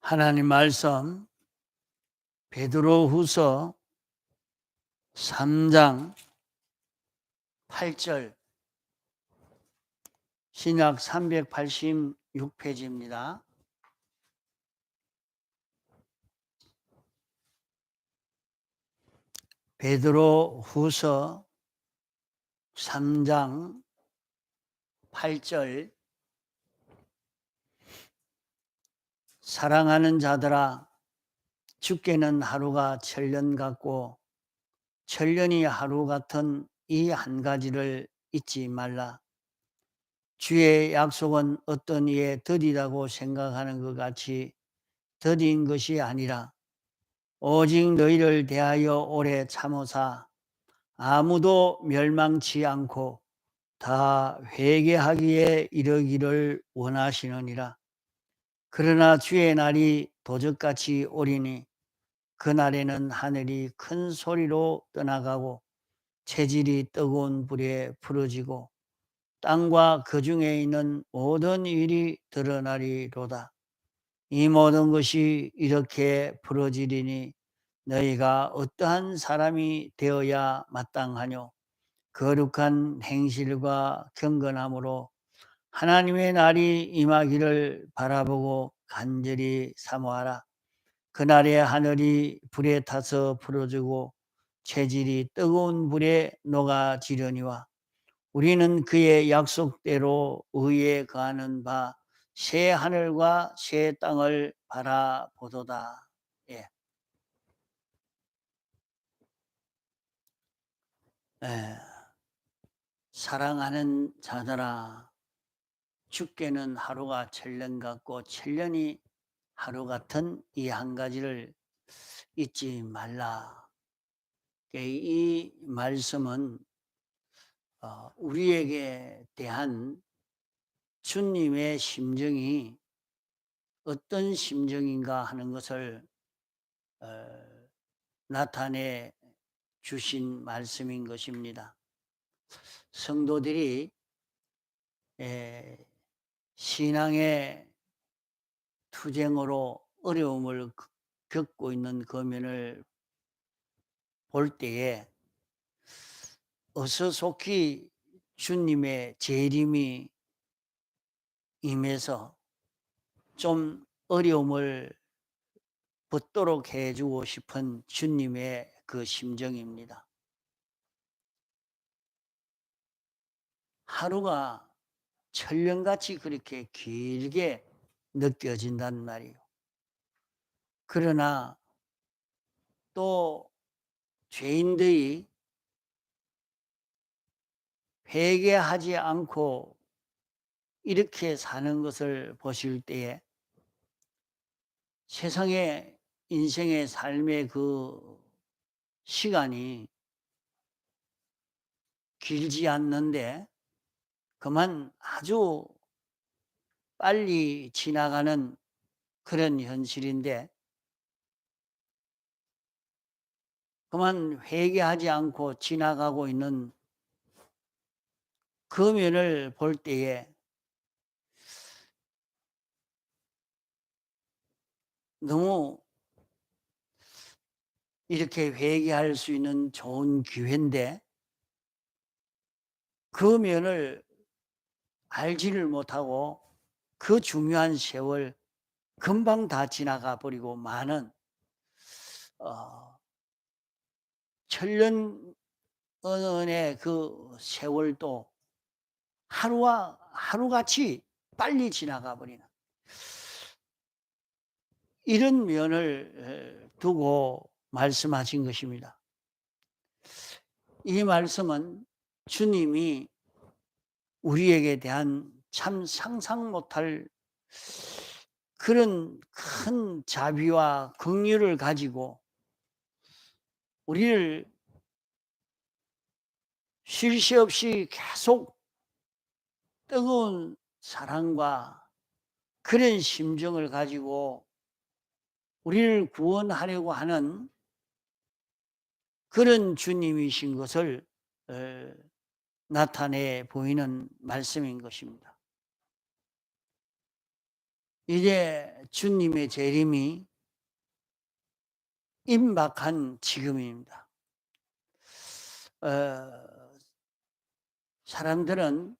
하나님 말씀 베드로후서 3장 8절 신약 386페이지입니다. 베드로후서 3장 8절 사랑하는 자들아, 주께는 하루가 천년 같고 천년이 하루 같은 이 한 가지를 잊지 말라. 주의 약속은 어떤 이에 더디다고 생각하는 것 같이 더딘 것이 아니라 오직 너희를 대하여 오래 참으사 아무도 멸망치 않고 다 회개하기에 이르기를 원하시느니라. 그러나 주의 날이 도적같이 오리니 그날에는 하늘이 큰 소리로 떠나가고 체질이 뜨거운 불에 부러지고 땅과 그 중에 있는 모든 일이 드러나리로다. 이 모든 것이 이렇게 부러지리니 너희가 어떠한 사람이 되어야 마땅하뇨? 거룩한 행실과 경건함으로 하나님의 날이 임하기를 바라보고 간절히 사모하라. 그날에 하늘이 불에 타서 부러지고 체질이 뜨거운 불에 녹아지려니와 우리는 그의 약속대로 의에 거하는 바 새 하늘과 새 땅을 바라보도다. 예. 예. 사랑하는 자들아, 주께는 하루가 천년 같고 천년이 하루 같은 이 한 가지를 잊지 말라. 이 말씀은 우리에게 대한 주님의 심정이 어떤 심정인가 하는 것을 나타내 주신 말씀인 것입니다. 성도들이 신앙의 투쟁으로 어려움을 겪고 있는 거면을 볼 때에 어서속히 주님의 재림이 임해서 좀 어려움을 벗도록 해주고 싶은 주님의 그 심정입니다. 하루가 천년같이 그렇게 길게 느껴진단 말이에요. 그러나 또 죄인들이 회개하지 않고 이렇게 사는 것을 보실 때에 세상의 인생의 삶의 그 시간이 길지 않는데 그만 아주 빨리 지나가는 그런 현실인데 그만 회개하지 않고 지나가고 있는 그 면을 볼 때에 너무 이렇게 회개할 수 있는 좋은 기회인데 그 면을 알지를 못하고 그 중요한 세월 금방 다 지나가 버리고 많은 천년의 그 세월도 하루와 하루같이 빨리 지나가 버리는 이런 면을 두고 말씀하신 것입니다. 이 말씀은 주님이 우리에게 대한 참 상상 못할 그런 큰 자비와 긍휼을 가지고 우리를 쉴 새 없이 계속 뜨거운 사랑과 그런 심정을 가지고 우리를 구원하려고 하는 그런 주님이신 것을 나타내 보이는 말씀인 것입니다. 이제 주님의 재림이 임박한 지금입니다. 사람들은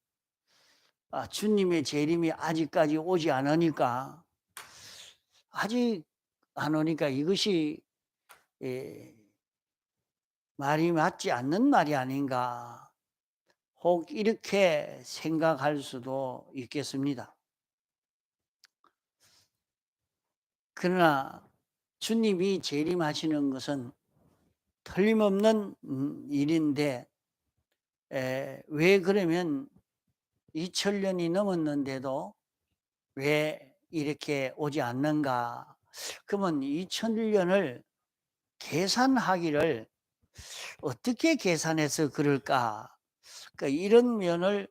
주님의 재림이 아직까지 오지 않으니까, 아직 안 오니까 이것이 말이 맞지 않는 말이 아닌가, 혹 이렇게 생각할 수도 있겠습니다. 그러나 주님이 재림하시는 것은 틀림없는 일인데, 왜 그러면 2000년이 넘었는데도 왜 이렇게 오지 않는가? 그러면 2000년을 계산하기를 어떻게 계산해서 그럴까? 그러니까 이런 면을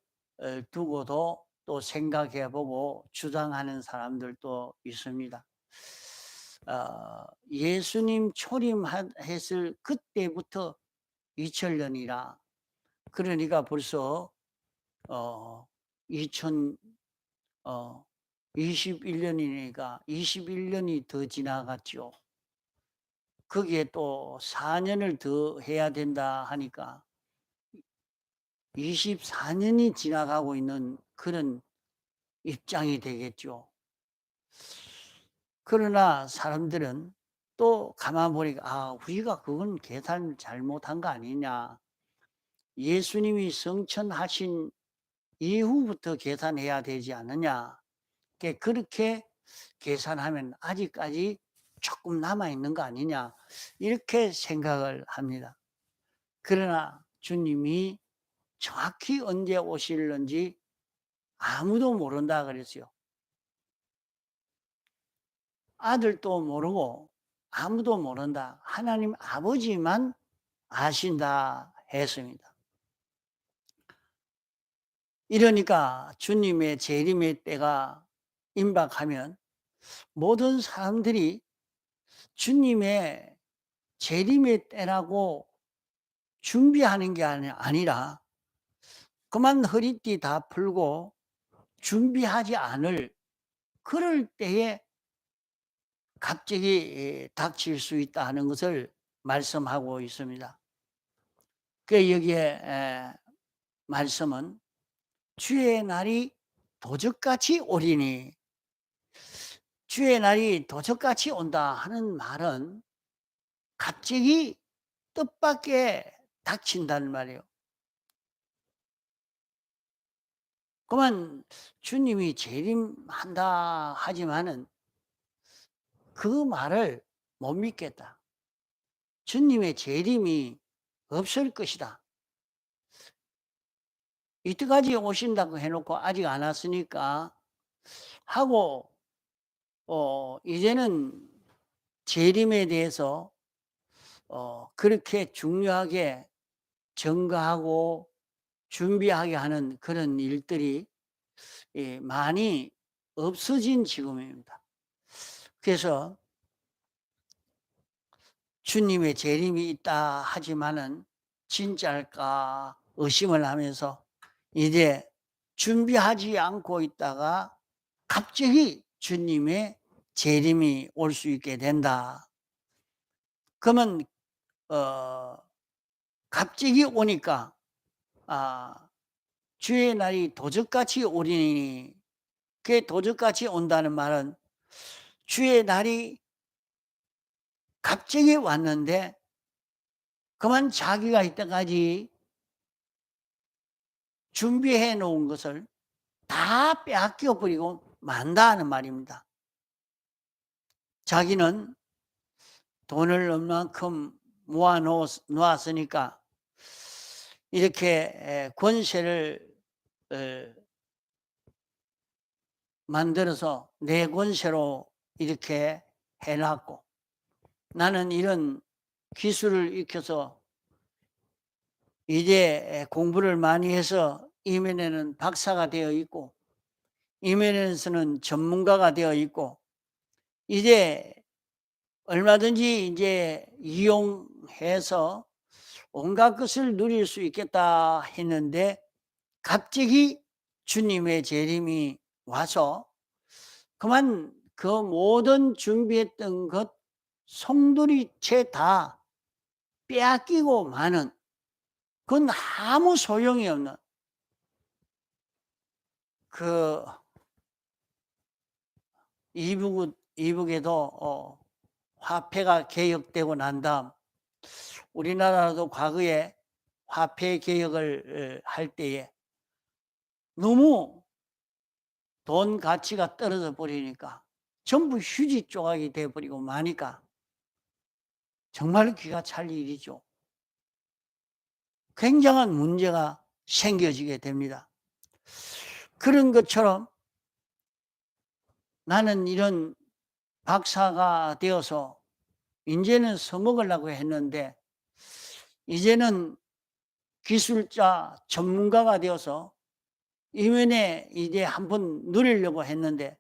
두고도 또 생각해 보고 주장하는 사람들도 있습니다. 예수님 초림했을 그때부터 2000년이라, 그러니까 벌써 2021년이니까 21년이 더 지나갔죠. 거기에 또 4년을 더 해야 된다 하니까 24년이 지나가고 있는 그런 입장이 되겠죠. 그러나 사람들은 또 가만 보니까 우리가 그건 계산을 잘못한 거 아니냐. 예수님이 성천하신 이후부터 계산해야 되지 않느냐. 그렇게 계산하면 아직까지 조금 남아있는 거 아니냐, 이렇게 생각을 합니다. 그러나 주님이 정확히 언제 오실는지 아무도 모른다 그랬어요. 아들도 모르고 아무도 모른다. 하나님 아버지만 아신다 했습니다. 이러니까 주님의 재림의 때가 임박하면 모든 사람들이 주님의 재림의 때라고 준비하는 게 아니라 그만 허리띠 다 풀고 준비하지 않을 그럴 때에 갑자기 닥칠 수 있다 하는 것을 말씀하고 있습니다. 그 여기에 말씀은 주의 날이 도적같이 오리니, 주의 날이 도적같이 온다 하는 말은 갑자기 뜻밖에 닥친다는 말이에요. 그만 주님이 재림한다 하지만은 그 말을 못 믿겠다. 주님의 재림이 없을 것이다. 이때까지 오신다고 해놓고 아직 안 왔으니까 하고, 이제는 재림에 대해서 그렇게 중요하게 증거하고 준비하게 하는 그런 일들이 많이 없어진 지금입니다. 그래서 주님의 재림이 있다 하지만은 진짜일까 의심을 하면서 이제 준비하지 않고 있다가 갑자기 주님의 재림이 올 수 있게 된다. 그러면 갑자기 오니까 주의 날이 도적같이 오리니, 그 도적같이 온다는 말은 주의 날이 갑자기 왔는데 그만 자기가 이때까지 준비해 놓은 것을 다 빼앗겨 버리고 만다는 말입니다. 자기는 돈을 얼만큼 모아 놓았으니까 이렇게 권세를 만들어서 내 권세로 이렇게 해놨고, 나는 이런 기술을 익혀서 이제 공부를 많이 해서 이면에는 박사가 되어 있고 이면에서는 전문가가 되어 있고, 이제 얼마든지 이제 이용해서 온갖 것을 누릴 수 있겠다 했는데 갑자기 주님의 재림이 와서 그만 그 모든 준비했던 것 송두리째 다 빼앗기고 마는, 그건 아무 소용이 없는, 그 이북에도 화폐가 개혁되고 난 다음 우리나라도 과거에 화폐 개혁을 할 때에 너무 돈 가치가 떨어져 버리니까 전부 휴지 조각이 돼 버리고 마니까 정말 기가 찰 일이죠. 굉장한 문제가 생겨지게 됩니다. 그런 것처럼 나는 이런 박사가 되어서 이제는 써먹으려고 했는데, 이제는 기술자 전문가가 되어서 이면에 이제 한번 누리려고 했는데,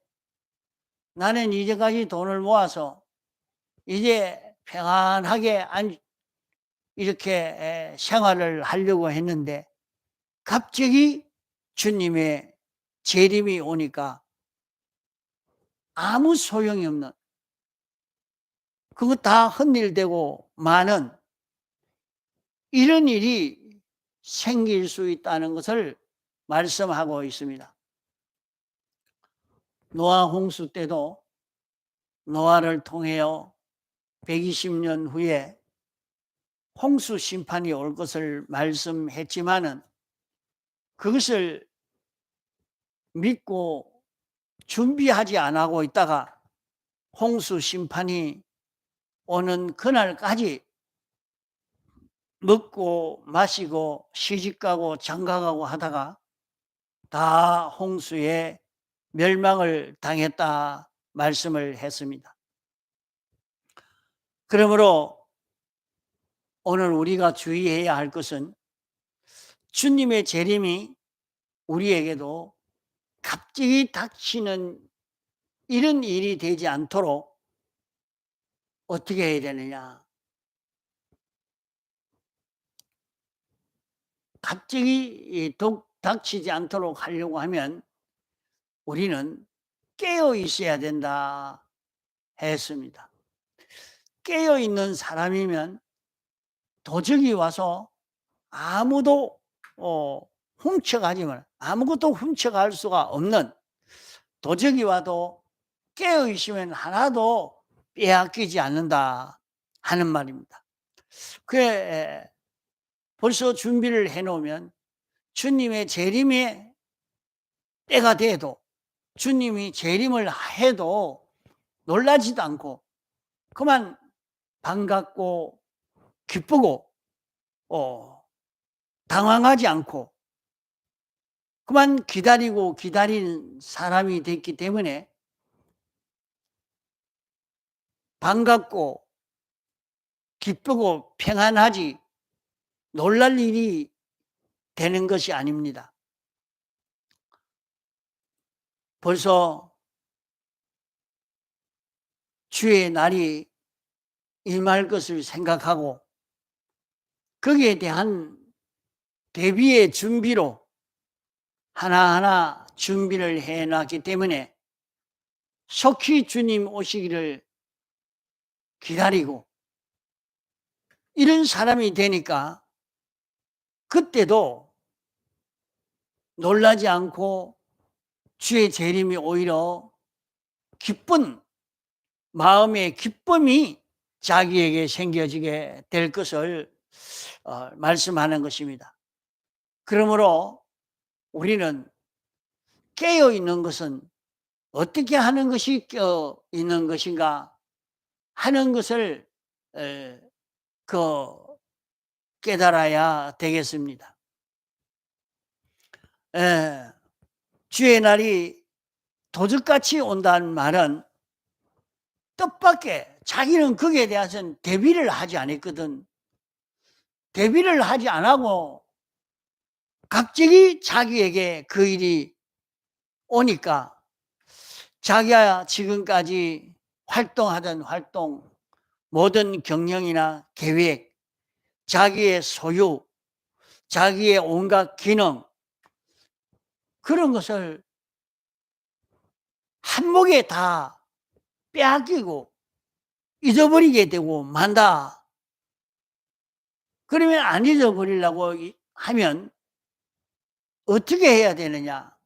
나는 이제까지 돈을 모아서 이제 평안하게 이렇게 생활을 하려고 했는데, 갑자기 주님의 재림이 오니까 아무 소용이 없는, 그거 다 헛일되고 많은 이런 일이 생길 수 있다는 것을 말씀하고 있습니다. 노아 홍수 때도 노아를 통하여 120년 후에 홍수 심판이 올 것을 말씀했지만은 그것을 믿고 준비하지 않고 있다가 홍수 심판이 오는 그날까지 먹고 마시고 시집가고 장가가고 하다가 다 홍수에 멸망을 당했다 말씀을 했습니다. 그러므로 오늘 우리가 주의해야 할 것은 주님의 재림이 우리에게도 갑자기 닥치는 이런 일이 되지 않도록 어떻게 해야 되느냐. 갑자기 닥치지 않도록 하려고 하면 우리는 깨어 있어야 된다 했습니다. 깨어 있는 사람이면 도적이 와서 아무도 훔쳐가지만 아무것도 훔쳐갈 수가 없는, 도적이 와도 깨어 있으면 하나도 빼앗기지 않는다 하는 말입니다. 그래 벌써 준비를 해놓으면 주님의 재림의 때가 돼도, 주님이 재림을 해도 놀라지도 않고 그만 반갑고 기쁘고 당황하지 않고 그만 기다리고 기다리는 사람이 됐기 때문에 반갑고 기쁘고 평안하지 놀랄 일이 되는 것이 아닙니다. 벌써 주의 날이 임할 것을 생각하고 거기에 대한 대비의 준비로 하나하나 준비를 해놨기 때문에 속히 주님 오시기를 기다리고 이런 사람이 되니까 그때도 놀라지 않고 주의 재림이 오히려 기쁜 마음의 기쁨이 자기에게 생겨지게 될 것을 말씀하는 것입니다. 그러므로 우리는 깨어 있는 것은 어떻게 하는 것이 깨어 있는 것인가 하는 것을 깨달아야 되겠습니다. 주의 날이 도적같이 온다는 말은 뜻밖의, 자기는 거기에 대해서는 대비를 하지 않았거든. 대비를 하지 않고 갑자기 자기에게 그 일이 오니까 자기가 지금까지 활동하던 활동, 모든 경영이나 계획, 자기의 소유, 자기의 온갖 기능, 그런 것을 한목에 다 빼앗기고 잊어버리게 되고 만다. 그러면 안 잊어버리려고 하면 어떻게 해야 되느냐?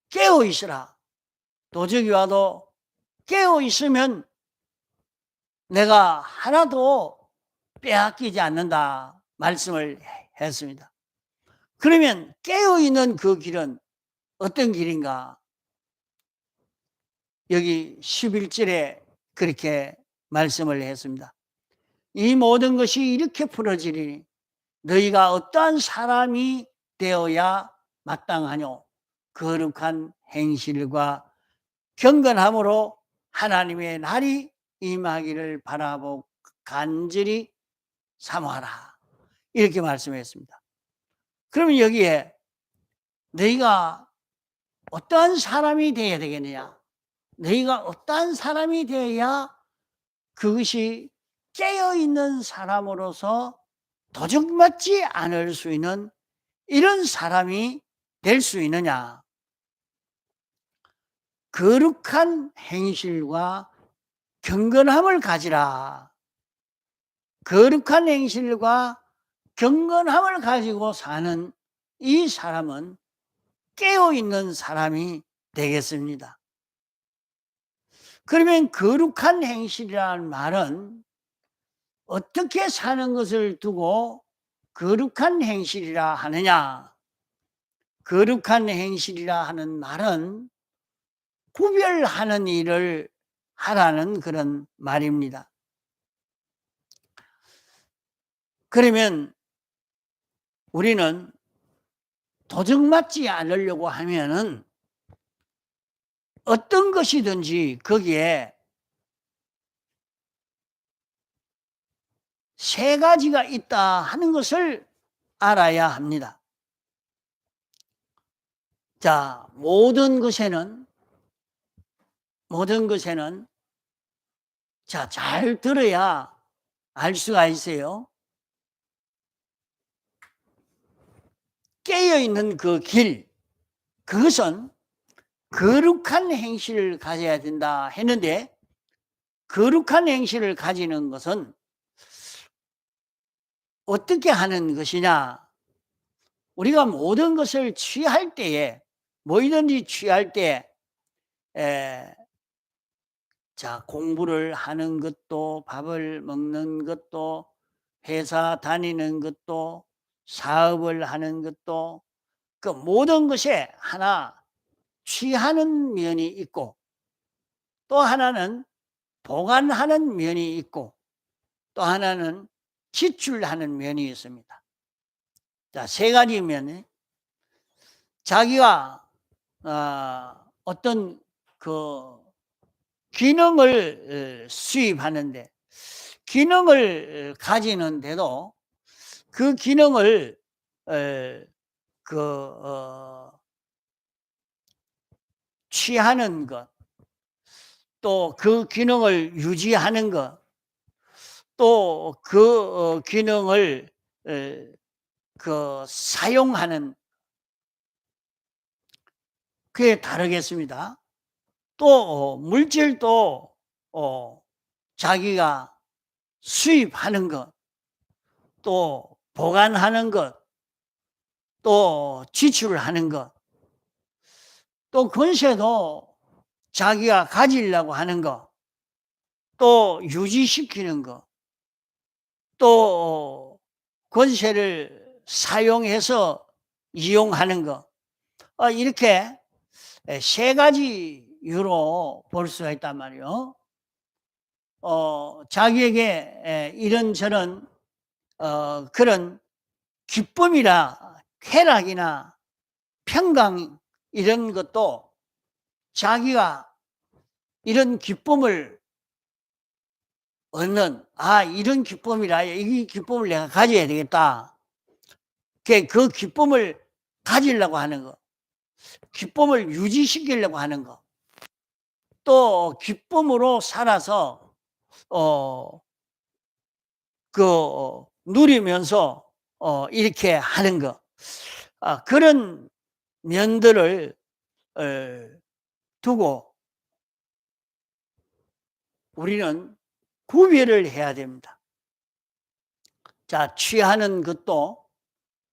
깨어 있으라. 도적이 와도 깨어 있으면 내가 하나도 빼앗기지 않는다 말씀을 했습니다. 그러면 깨어 있는 그 길은 어떤 길인가? 여기 11절에 그렇게 말씀을 했습니다. 이 모든 것이 이렇게 풀어지리니 너희가 어떠한 사람이 되어야 마땅하뇨? 거룩한 행실과 경건함으로 하나님의 날이 임하기를 바라보고 간절히 사모하라. 이렇게 말씀했습니다. 그러면 여기에 너희가 어떠한 사람이 되어야 되겠느냐? 너희가 어떠한 사람이 되어야 그것이 깨어있는 사람으로서 도적맞지 않을 수 있는 이런 사람이 될 수 있느냐? 거룩한 행실과 경건함을 가지라. 거룩한 행실과 경건함을 가지고 사는 이 사람은 깨어있는 사람이 되겠습니다. 그러면 거룩한 행실이라는 말은 어떻게 사는 것을 두고 거룩한 행실이라 하느냐? 거룩한 행실이라 하는 말은 구별하는 일을 하라는 그런 말입니다. 그러면 우리는 도적맞지 않으려고 하면은 어떤 것이든지 거기에 세 가지가 있다 하는 것을 알아야 합니다. 자, 모든 것에는 자, 잘 들어야 알 수가 있어요. 깨어있는 그 길, 그것은 거룩한 행실을 가져야 된다 했는데, 거룩한 행실을 가지는 것은 어떻게 하는 것이냐? 우리가 모든 것을 취할 때에, 뭐이든지 취할 때, 자, 공부를 하는 것도, 밥을 먹는 것도, 회사 다니는 것도, 사업을 하는 것도, 그 모든 것에 하나 취하는 면이 있고, 또 하나는 보관하는 면이 있고, 또 하나는 지출하는 면이 있습니다. 자, 세 가지 면이 자기가 어떤 그 기능을 수입하는데, 기능을 가지는데도 그 기능을 취하는 것, 또 그 기능을 유지하는 것, 또 그 기능을 사용하는, 그게 다르겠습니다. 또 물질도 자기가 수입하는 것, 또 보관하는 것, 또 지출하는 것, 또 권세도 자기가 가지려고 하는 것, 또 유지시키는 것, 또 권세를 사용해서 이용하는 것, 이렇게 세 가지 유로 볼 수가 있단 말이에요. 자기에게 이런저런 그런 기쁨이나 쾌락이나 평강 이런 것도 자기가 이런 기쁨을 얻는, 이런 기쁨이라 이 기쁨을 내가 가져야 되겠다. 그 기쁨을 가지려고 하는 거, 기쁨을 유지시키려고 하는 거, 또 기쁨으로 살아서 누리면서 이렇게 하는 거, 그런 면들을 두고 우리는 구별을 해야 됩니다. 자, 취하는 것도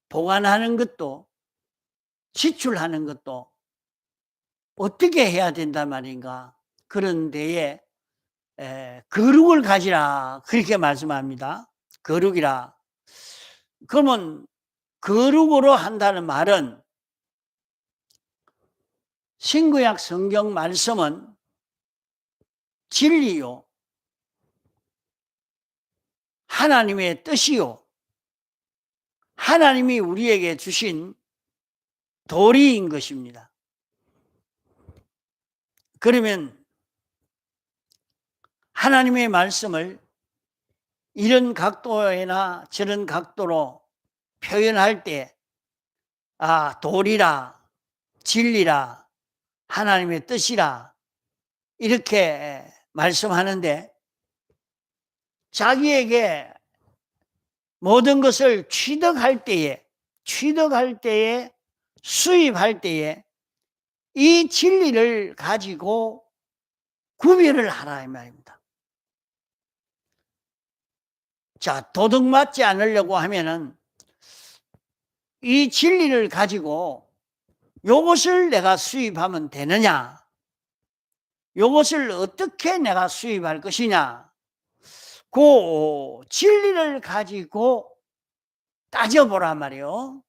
보관하는 것도 지출하는 것도 어떻게 해야 된단 말인가. 그런 데에 거룩을 가지라 그렇게 말씀합니다. 거룩이라. 그러면 거룩으로 한다는 말은 신구약 성경 말씀은 진리요, 하나님의 뜻이요, 하나님이 우리에게 주신 도리인 것입니다. 그러면 하나님의 말씀을 이런 각도나 저런 각도로 표현할 때, 도리라, 진리라, 하나님의 뜻이라, 이렇게 말씀하는데, 자기에게 모든 것을 취득할 때에, 수입할 때에, 이 진리를 가지고 구별을 하라, 이 말입니다. 자, 도둑맞지 않으려고 하면은 이 진리를 가지고 요것을 내가 수입하면 되느냐, 요것을 어떻게 내가 수입할 것이냐, 그 진리를 가지고 따져보란 말이요.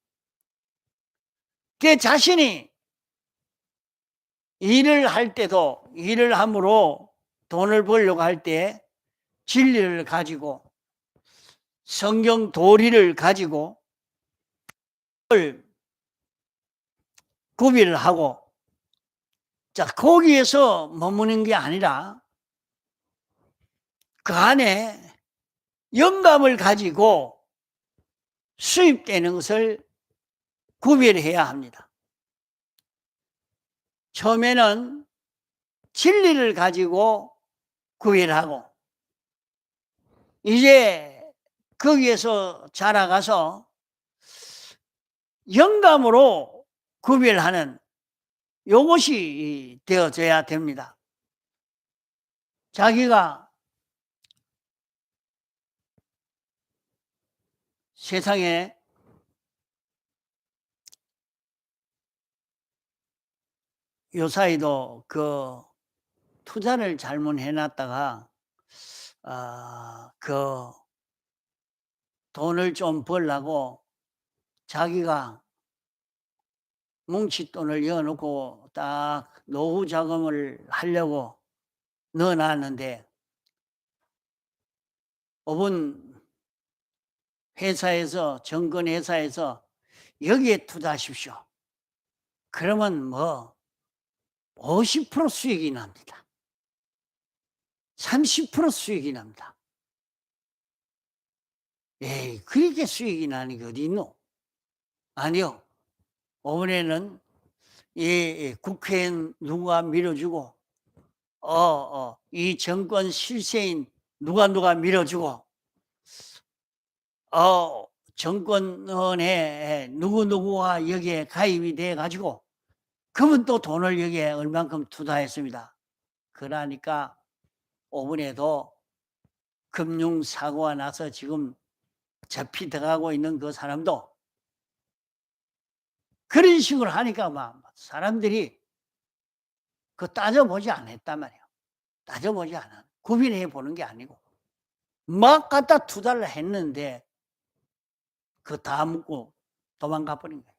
그 자신이 일을 할 때도, 일을 함으로 돈을 벌려고 할 때 진리를 가지고, 성경 도리를 가지고 구별을 하고, 자, 거기에서 머무는 게 아니라 그 안에 영감을 가지고 수입되는 것을 구별해야 합니다. 처음에는 진리를 가지고 구별하고, 이제 거기에서 자라가서 영감으로 구별하는 요것이 되어져야 됩니다. 자기가 세상에 요사이도 그 투자를 잘못해 놨다가 그 돈을 좀 벌려고 자기가 뭉칫돈을 넣어놓고 딱 노후 자금을 하려고 넣어놨는데, 어분 회사에서, 정권회사에서 여기에 투자하십시오. 그러면 뭐 50% 수익이 납니다. 30% 수익이 납니다. 에이, 그렇게 수익이 나는 게 어디 있노? 아니요. 이번에는 국회의원 누가 밀어주고, 이 정권 실세인 누가 밀어주고, 정권에 누구누구가 여기에 가입이 돼 가지고, 그분 또 돈을 여기에 얼만큼 투자했습니다. 그러니까 이번에도 금융사고가 나서 지금 잡히들어가고 있는 그 사람도 그런 식으로 하니까 막 사람들이 그 따져보지 않았단 말이에요. 따져보지 않아. 구별해 보는 게 아니고 막 갖다 투자를 했는데 그 다 묻고 도망가 버린 거예요.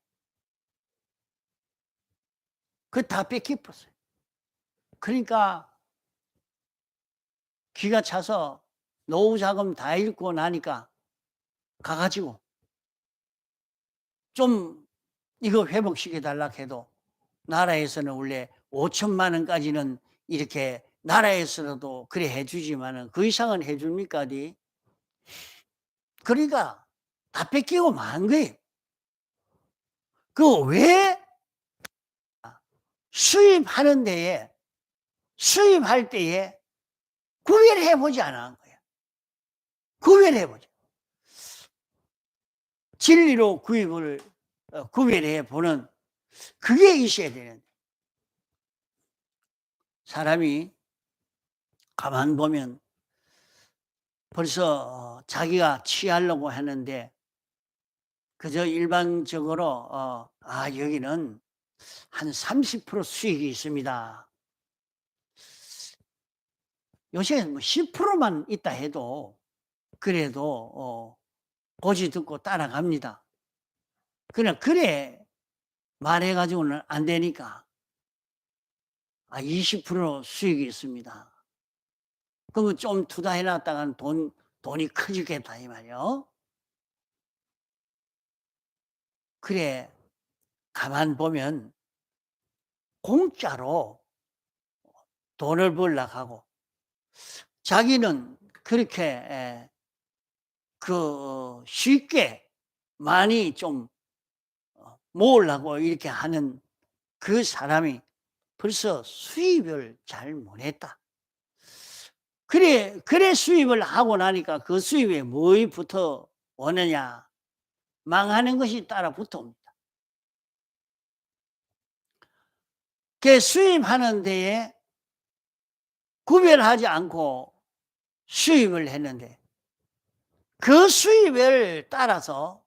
그 다 뺏기버렸어요. 그러니까 기가 차서 노후 자금 다 잃고 나니까 가가지고 좀 이거 회복시켜 달라 해도 나라에서는 원래 5천만 원까지는 이렇게 나라에서도 그래 해주지만은 그 이상은 해줍니까? 그러니까 다 뺏기고 만 거예요. 그 왜 수입할 때에 구별해 보지 않은 거예요. 구별해 보죠. 진리로 구별해 보는 그게 있어야 되는데, 사람이 가만 보면 벌써 자기가 취하려고 하는데 그저 일반적으로 여기는 한 30% 수익이 있습니다. 요새 뭐 10%만 있다 해도 그래도 고지 듣고 따라갑니다. 그냥 그래 말해가지고는 안 되니까 20% 수익이 있습니다. 그러면 좀 투자해 놨다가는 돈이 커지겠다 이 말이요. 그래 가만 보면 공짜로 돈을 벌려고 하고 자기는 그렇게 쉽게 많이 좀 모으려고 이렇게 하는 그 사람이 벌써 수입을 잘 못했다. 그래 수입을 하고 나니까 그 수입에 뭐이 붙어 오느냐? 망하는 것이 따라 붙어옵니다. 그 수입하는 데에 구별하지 않고 수입을 했는데 그 수입을 따라서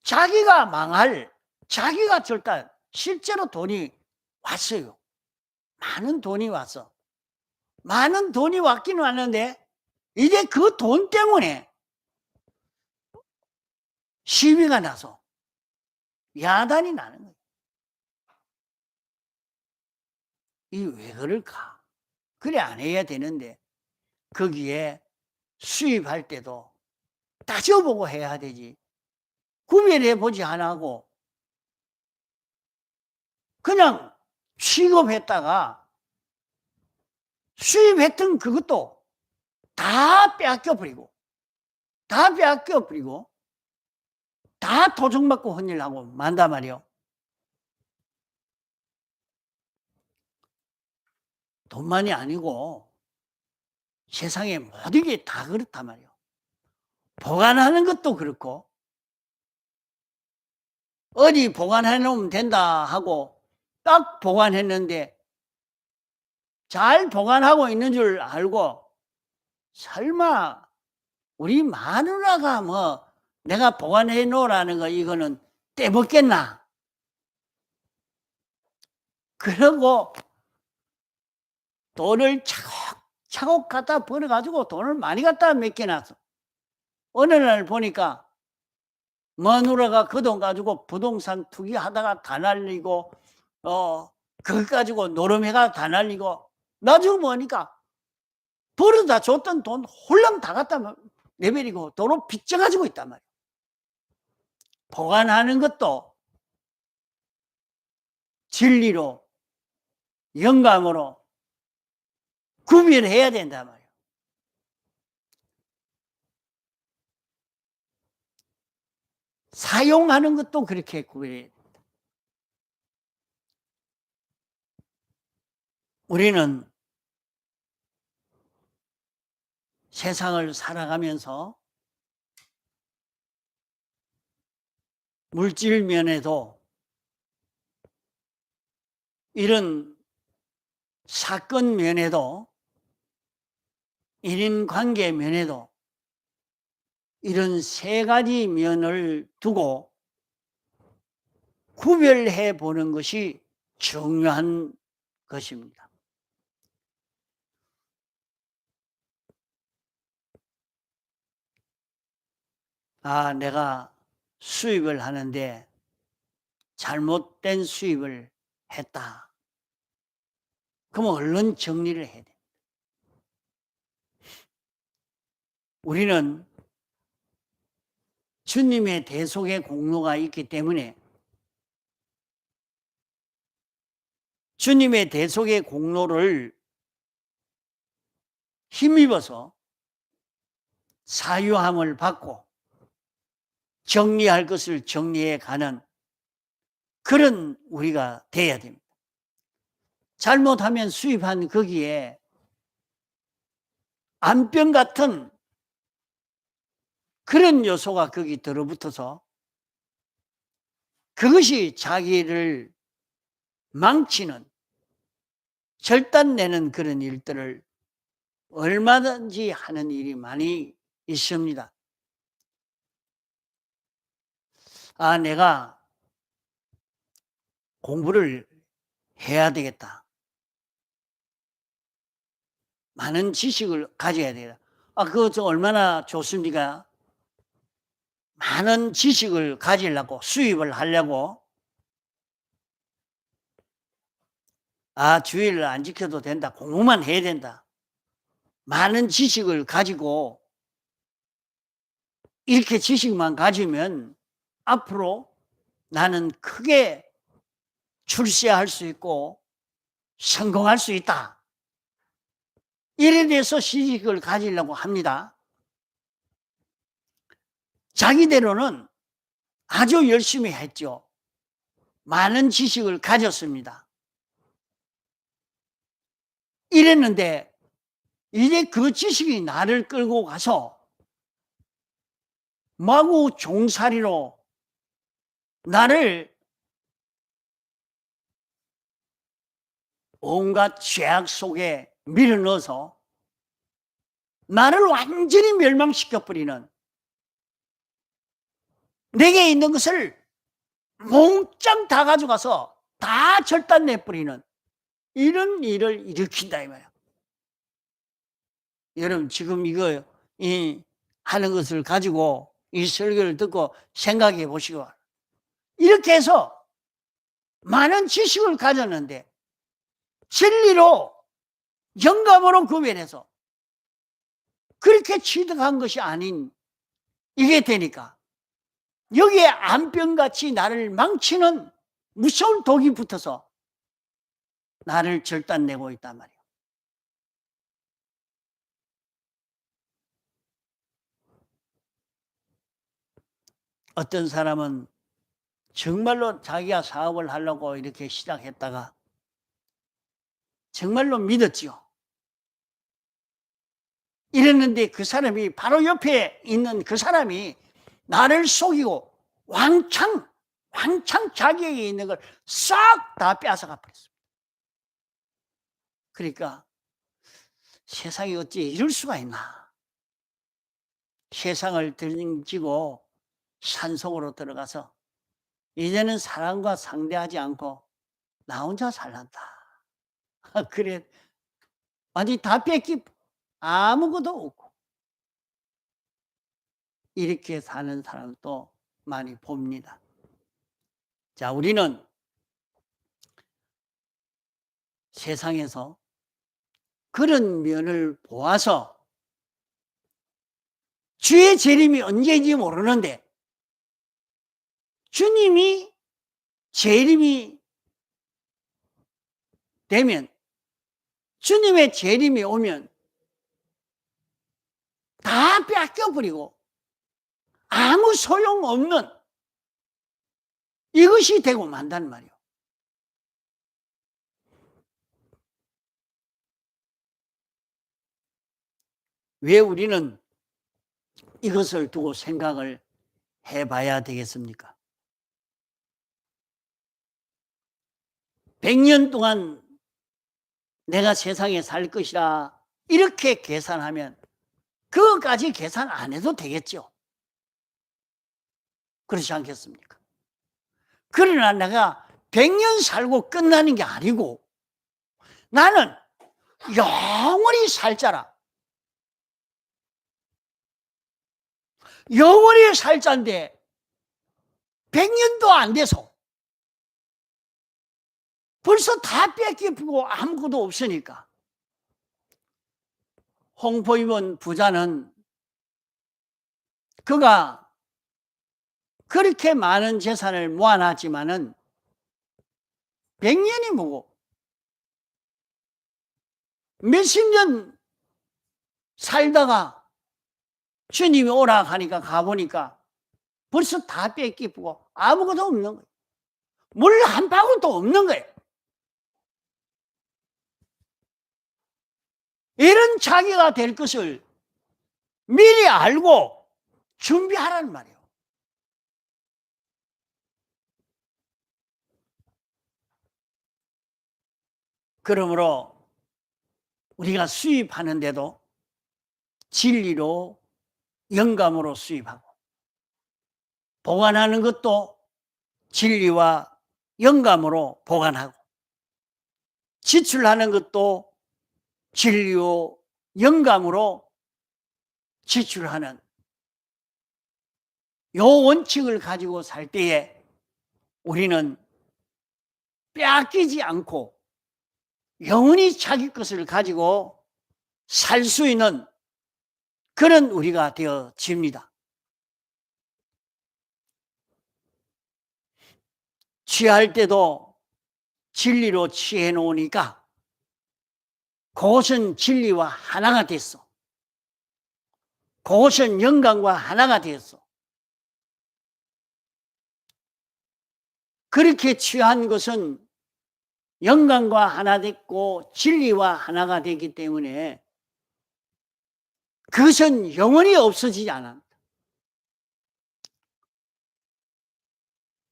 자기가 망할, 자기가 절단, 실제로 돈이 왔어요. 많은 돈이 왔어. 많은 돈이 왔긴 왔는데 이제 그 돈 때문에 시비가 나서 야단이 나는 거예요. 이게 왜 그럴까? 그래 안 해야 되는데 거기에 수입할 때도 따져보고 해야 되지. 구별해 보지 않고 그냥 취급했다가 수입했던 그것도 다 빼앗겨버리고 다 도둑맞고 헌일하고 만단 말이요. 돈만이 아니고 세상에 모든 게 다 그렇단 말이요. 보관하는 것도 그렇고 어디 보관해 놓으면 된다 하고 딱 보관했는데 잘 보관하고 있는 줄 알고 설마 우리 마누라가 뭐 내가 보관해 놓으라는 거 이거는 떼먹겠나? 그러고 돈을 차곡차곡 갖다 벌어가지고 돈을 많이 갖다 맡겨놨어. 어느 날 보니까 마누라가 그 돈 가지고 부동산 투기하다가 다 날리고 그거 가지고 노름해가 다 날리고 나중에 보니까 벌어다 줬던 돈 홀랑 다 갖다 내버리고 돈을 빚져가지고 있단 말이야. 보관하는 것도 진리로 영감으로 구별해야 된단 말이야. 사용하는 것도 그렇게 구별해야 된다. 우리는 세상을 살아가면서 물질 면에도 이런 사건 면에도 인인관계 면에도 이런 세 가지 면을 두고 구별해 보는 것이 중요한 것입니다. 내가 수입을 하는데 잘못된 수입을 했다. 그럼 얼른 정리를 해야 돼. 우리는 주님의 대속의 공로가 있기 때문에 주님의 대속의 공로를 힘입어서 사유함을 받고 정리할 것을 정리해 가는 그런 우리가 돼야 됩니다. 잘못하면 수입한 거기에 암병 같은 그런 요소가 거기 들어붙어서 그것이 자기를 망치는 절단내는 그런 일들을 얼마든지 하는 일이 많이 있습니다. 아, 내가 공부를 해야 되겠다. 많은 지식을 가져야 되겠다. 아, 그거 좀 얼마나 좋습니까? 많은 지식을 가지려고, 수입을 하려고, 아, 주의를 안 지켜도 된다. 공부만 해야 된다. 많은 지식을 가지고 이렇게 지식만 가지면 앞으로 나는 크게 출세할 수 있고 성공할 수 있다. 이래 대해서 지식을 가지려고 합니다. 자기대로는 아주 열심히 했죠. 많은 지식을 가졌습니다. 이랬는데 이제 그 지식이 나를 끌고 가서 마구 종살이로 나를 온갖 죄악 속에 밀어넣어서 나를 완전히 멸망시켜버리는, 내게 있는 것을 몽땅 다 가져가서 다 절단내버리는 이런 일을 일으킨다 이 말이야. 여러분 지금 이거 하는 것을 가지고 이 설교를 듣고 생각해 보시고, 이렇게 해서 많은 지식을 가졌는데 진리로 영감으로 구별해서 그렇게 취득한 것이 아닌 이게 되니까 여기에 암병같이 나를 망치는 무서운 독이 붙어서 나를 절단내고 있단 말이에요. 어떤 사람은 정말로 자기가 사업을 하려고 이렇게 시작했다가 정말로 믿었지요. 이랬는데 그 사람이 바로 옆에 있는 그 사람이 나를 속이고 왕창 자기에게 있는 걸 싹 다 빼앗아가 버렸습니다. 그러니까 세상이 어찌 이럴 수가 있나. 세상을 등지고 산속으로 들어가서 이제는 사람과 상대하지 않고 나 혼자 살란다. 그래, 완전히 다 뺏기, 아무것도 없고 이렇게 사는 사람도 많이 봅니다. 자, 우리는 세상에서 그런 면을 보아서 주의 재림이 언제인지 모르는데 주님이 재림이 되면, 주님의 재림이 오면 다 뺏겨버리고 아무 소용없는 이것이 되고 만단 말이에요. 왜 우리는 이것을 두고 생각을 해봐야 되겠습니까? 100년 동안 내가 세상에 살 것이라 이렇게 계산하면 그것까지 계산 안 해도 되겠죠. 그렇지 않겠습니까? 그러나 내가 100년 살고 끝나는 게 아니고 나는 영원히 살 자라. 영원히 살 자인데 100년도 안 돼서 벌써 다 뺏기고 아무것도 없으니까. 홍포입은 부자는 그가 그렇게 많은 재산을 모아놨지만은 100년이 뭐고 몇십 년 살다가 주님이 오라 하니까 가보니까 벌써 다 뺏기고 아무것도 없는 거예요. 물 한 방울도 없는 거예요. 이런 자기가 될 것을 미리 알고 준비하라는 말이에요. 그러므로 우리가 수입하는데도 진리로 영감으로 수입하고, 보관하는 것도 진리와 영감으로 보관하고, 지출하는 것도 진리와 영감으로 지출하는 요 원칙을 가지고 살 때에 우리는 빼앗기지 않고 영원히 자기 것을 가지고 살 수 있는 그런 우리가 되어집니다. 취할 때도 진리로 취해 놓으니까 그것은 진리와 하나가 됐어. 그것은 영광과 하나가 되었어. 그렇게 취한 것은 영광과 하나 됐고 진리와 하나가 되기 때문에 그것은 영원히 없어지지 않아.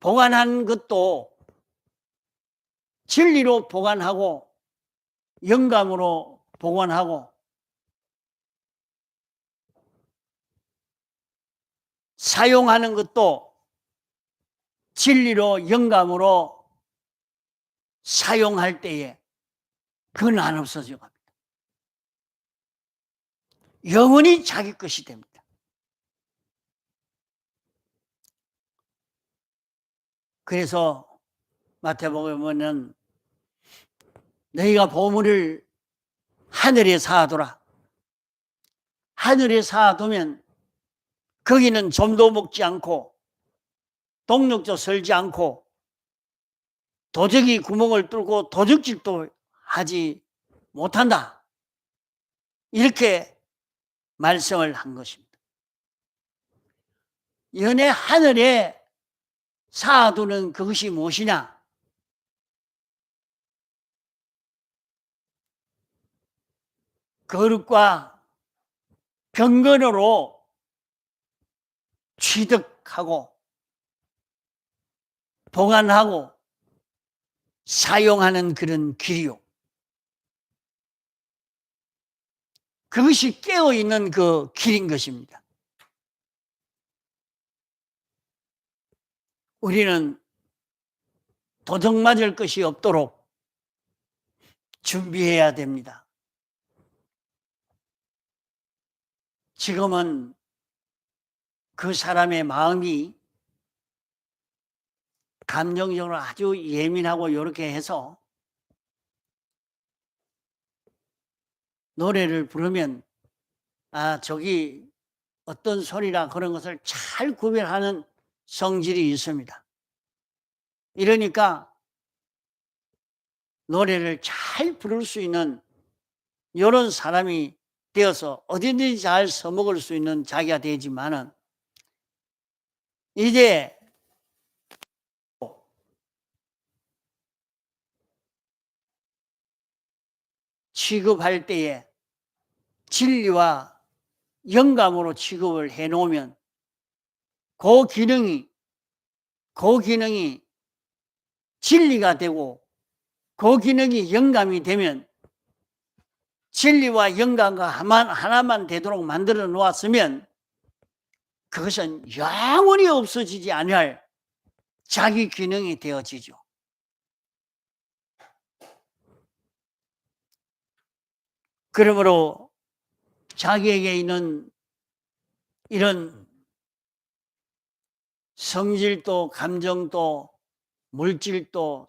보관한 것도 진리로 보관하고 영감으로 보관하고, 사용하는 것도 진리로 영감으로 사용할 때에 그건 안 없어져 갑니다. 영원히 자기 것이 됩니다. 그래서 마태복음에는 너희가 보물을 하늘에 쌓아두라. 하늘에 쌓아두면 거기는 좀도 먹지 않고 동력도 설지 않고 도적이 구멍을 뚫고 도적질도 하지 못한다. 이렇게 말씀을 한 것입니다. 연애 하늘에 쌓아두는 그것이 무엇이냐? 거룩과 경건으로 취득하고 보관하고 사용하는 그런 길이요. 그것이 깨어있는 그 길인 것입니다. 우리는 도적 맞을 것이 없도록 준비해야 됩니다. 지금은 그 사람의 마음이 감정적으로 아주 예민하고 이렇게 해서 노래를 부르면 저기 어떤 소리라 그런 것을 잘 구별하는 성질이 있습니다. 이러니까 노래를 잘 부를 수 있는 이런 사람이 되어서 어디든지 잘 써먹을 수 있는 자기가 되지만은 이제 취급할 때에 진리와 영감으로 취급을 해 놓으면 그 기능이 진리가 되고 그 기능이 영감이 되면 진리와 영감과 하나만 되도록 만들어 놓았으면 그것은 영원히 없어지지 아니할 자기 기능이 되어지죠. 그러므로 자기에게 있는 이런 성질도 감정도 물질도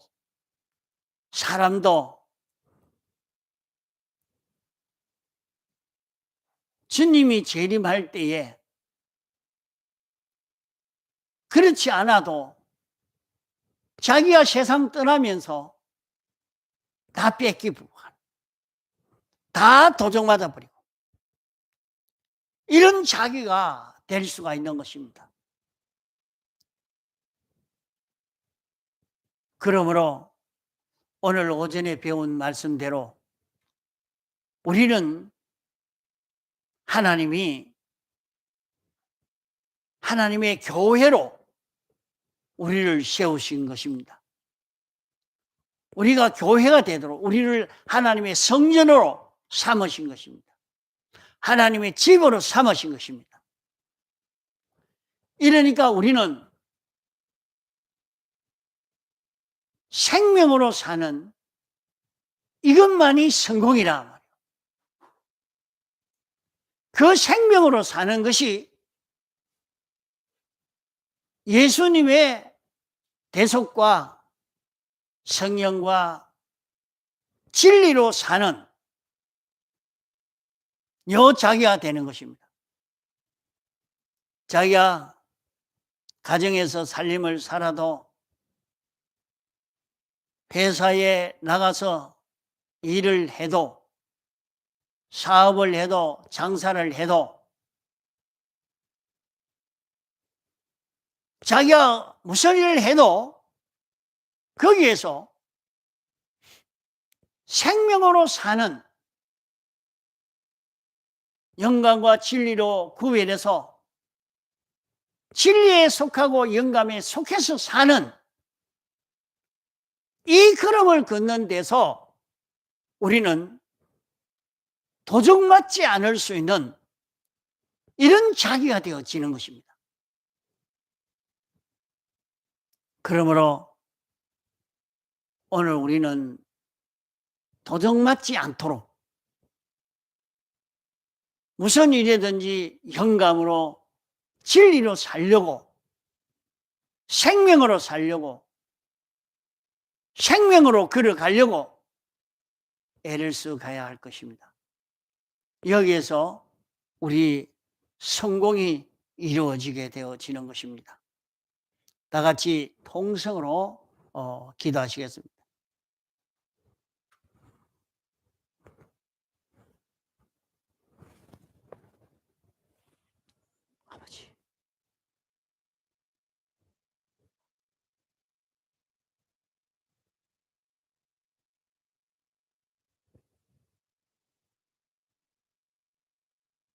사람도 주님이 재림할 때에 그렇지 않아도 자기가 세상 떠나면서 다 뺏기고 다 도적맞아 버리고 이런 자기가 될 수가 있는 것입니다. 그러므로 오늘 오전에 배운 말씀대로 우리는 하나님의 교회로 우리를 세우신 것입니다. 우리가 교회가 되도록 우리를 하나님의 성전으로 삼으신 것입니다. 하나님의 집으로 삼으신 것입니다. 이러니까 우리는 생명으로 사는 이것만이 성공이라 말이에요. 그 생명으로 사는 것이 예수님의 대속과 성령과 진리로 사는 자기가 되는 것입니다. 자기가 가정에서 살림을 살아도 회사에 나가서 일을 해도 사업을 해도 장사를 해도 자기가 무슨 일을 해도 거기에서 생명으로 사는 영감과 진리로 구별해서 진리에 속하고 영감에 속해서 사는 이 걸음을 걷는 데서 우리는 도적맞지 않을 수 있는 이런 자기가 되어지는 것입니다. 그러므로 오늘 우리는 도적맞지 않도록 무슨 일이든지 영감으로 진리로 살려고 생명으로 살려고 생명으로 걸어가려고 애를 써 가야 할 것입니다. 여기에서 우리 성공이 이루어지게 되어지는 것입니다. 다 같이 통성으로 기도하시겠습니다.